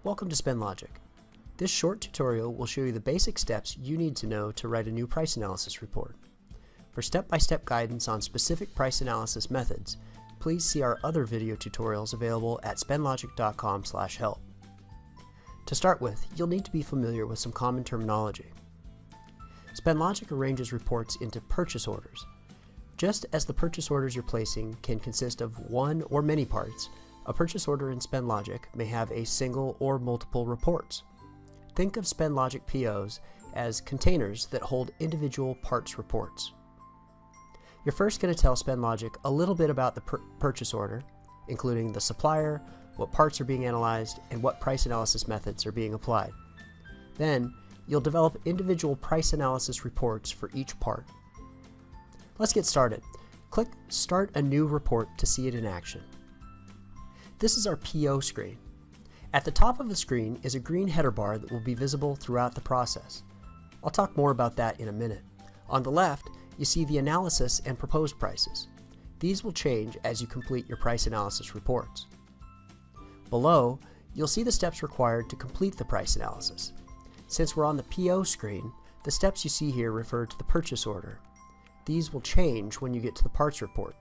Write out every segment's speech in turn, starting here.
Welcome to SpendLogic. This short tutorial will show you the basic steps you need to know to write a new price analysis report. For step-by-step guidance on specific price analysis methods, please see our other video tutorials available at spendlogic.com/help. To start with, you'll need to be familiar with some common terminology. SpendLogic arranges reports into purchase orders. Just as the purchase orders you're placing can consist of one or many parts, a purchase order in SpendLogic may have a single or multiple reports. Think of SpendLogic POs as containers that hold individual parts reports. You're first going to tell SpendLogic a little bit about the purchase order, including the supplier, what parts are being analyzed, and what price analysis methods are being applied. Then, you'll develop individual price analysis reports for each part. Let's get started. Click Start a New Report to see it in action. This is our PO screen. At the top of the screen is a green header bar that will be visible throughout the process. I'll talk more about that in a minute. On the left, you see the analysis and proposed prices. These will change as you complete your price analysis reports. Below, you'll see the steps required to complete the price analysis. Since we're on the PO screen, the steps you see here refer to the purchase order. These will change when you get to the parts report.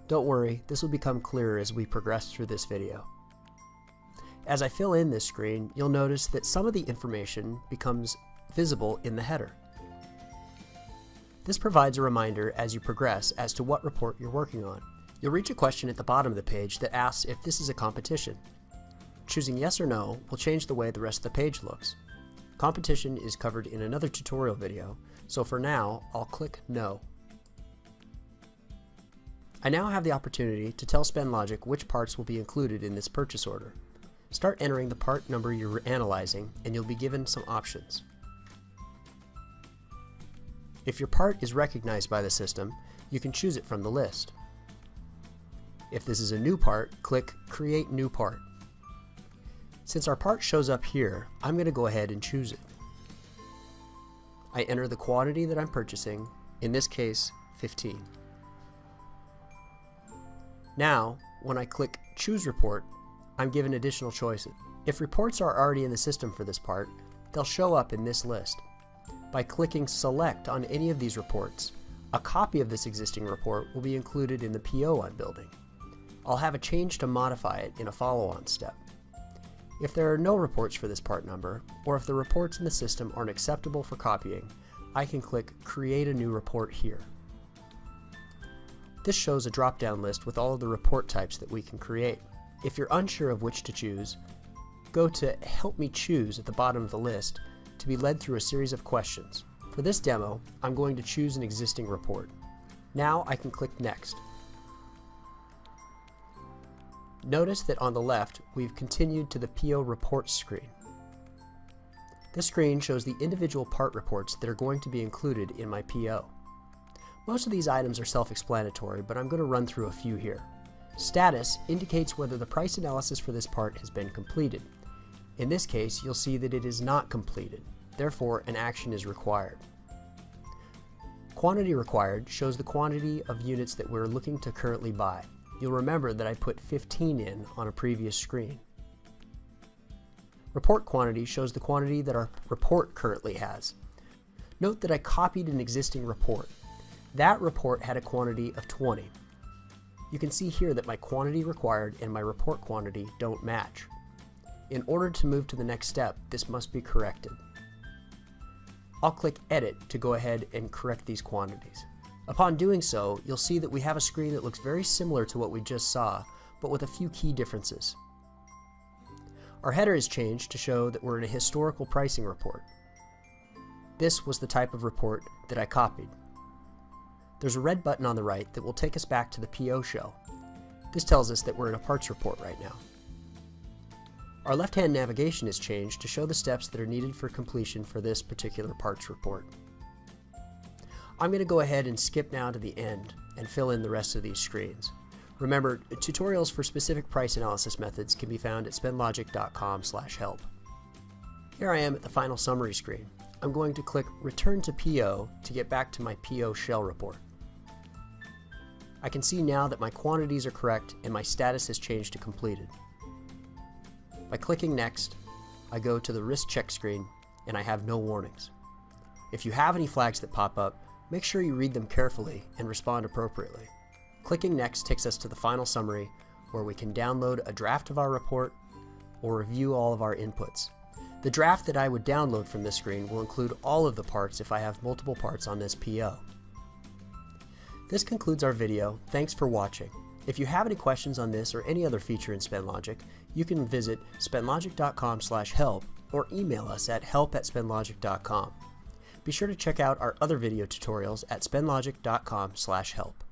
Don't worry, this will become clearer as we progress through this video. As I fill in this screen, you'll notice that some of the information becomes visible in the header. This provides a reminder as you progress as to what report you're working on. You'll reach a question at the bottom of the page that asks if this is a competition. Choosing yes or no will change the way the rest of the page looks. Competition is covered in another tutorial video, so for now, I'll click no. I now have the opportunity to tell SpendLogic which parts will be included in this purchase order. Start entering the part number you're analyzing and you'll be given some options. If your part is recognized by the system, you can choose it from the list. If this is a new part, click Create New Part. Since our part shows up here, I'm going to go ahead and choose it. I enter the quantity that I'm purchasing, in this case 15. Now, when I click Choose Report, I'm given additional choices. If reports are already in the system for this part, they'll show up in this list. By clicking Select on any of these reports, a copy of this existing report will be included in the PO I'm building. I'll have a change to modify it in a follow-on step. If there are no reports for this part number, or if the reports in the system aren't acceptable for copying, I can click Create a New Report here. This shows a drop-down list with all of the report types that we can create. If you're unsure of which to choose, go to Help Me Choose at the bottom of the list to be led through a series of questions. For this demo, I'm going to choose an existing report. Now I can click Next. Notice that on the left, we've continued to the PO Reports screen. This screen shows the individual part reports that are going to be included in my PO. Most of these items are self-explanatory, but I'm going to run through a few here. Status indicates whether the price analysis for this part has been completed. In this case, you'll see that it is not completed. Therefore, an action is required. Quantity required shows the quantity of units that we're looking to currently buy. You'll remember that I put 15 in on a previous screen. Report quantity shows the quantity that our report currently has. Note that I copied an existing report. That report had a quantity of 20. You can see here that my quantity required and my report quantity don't match. In order to move to the next step, this must be corrected. I'll click Edit to go ahead and correct these quantities. Upon doing so, you'll see that we have a screen that looks very similar to what we just saw, but with a few key differences. Our header is changed to show that we're in a historical pricing report. This was the type of report that I copied. There's a red button on the right that will take us back to the PO shell. This tells us that we're in a parts report right now. Our left-hand navigation is changed to show the steps that are needed for completion for this particular parts report. I'm going to go ahead and skip now to the end and fill in the rest of these screens. Remember, tutorials for specific price analysis methods can be found at spendlogic.com/help. Here I am at the final summary screen. I'm going to click Return to PO to get back to my PO shell report. I can see now that my quantities are correct and my status has changed to completed. By clicking Next, I go to the risk check screen and I have no warnings. If you have any flags that pop up, make sure you read them carefully and respond appropriately. Clicking Next takes us to the final summary, where we can download a draft of our report or review all of our inputs. The draft that I would download from this screen will include all of the parts if I have multiple parts on this PO. This concludes our video. Thanks for watching. If you have any questions on this or any other feature in SpendLogic, you can visit spendlogic.com/help or email us at help@spendlogic.com. Be sure to check out our other video tutorials at spendlogic.com/help.